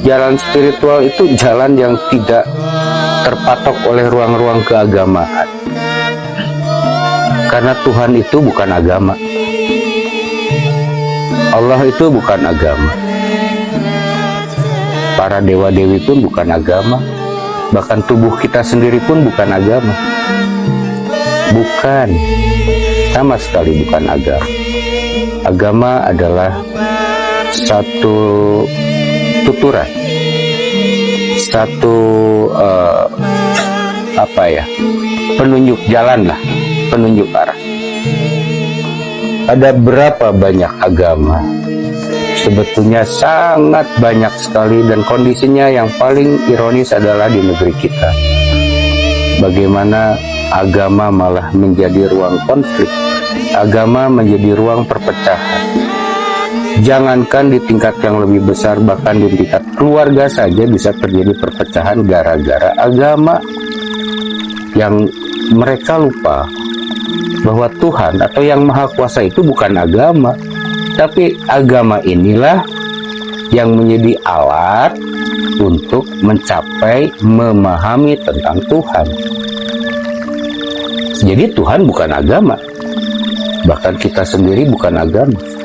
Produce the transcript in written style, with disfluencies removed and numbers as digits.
jalan spiritual itu jalan yang tidak terpatok oleh ruang-ruang keagamaan. Karena Tuhan itu bukan agama. Allah itu bukan agama. Para dewa-dewi pun bukan agama. Bahkan tubuh kita sendiri pun bukan agama. Bukan. Sama sekali bukan agama. Agama adalah satu tuturan, satu penunjuk jalan lah, penunjuk arah. Ada berapa banyak agama? Sebetulnya sangat banyak sekali, dan kondisinya yang paling ironis adalah di negeri kita. Bagaimana agama malah menjadi ruang konflik, agama menjadi ruang perpecahan. Jangankan di tingkat yang lebih besar, bahkan di tingkat keluarga saja bisa terjadi perpecahan gara-gara agama. Yang mereka lupa bahwa Tuhan atau Yang Maha Kuasa itu bukan agama, tapi agama inilah yang menjadi alat untuk mencapai memahami tentang Tuhan. Jadi Tuhan bukan agama, bahkan kita sendiri bukan agama.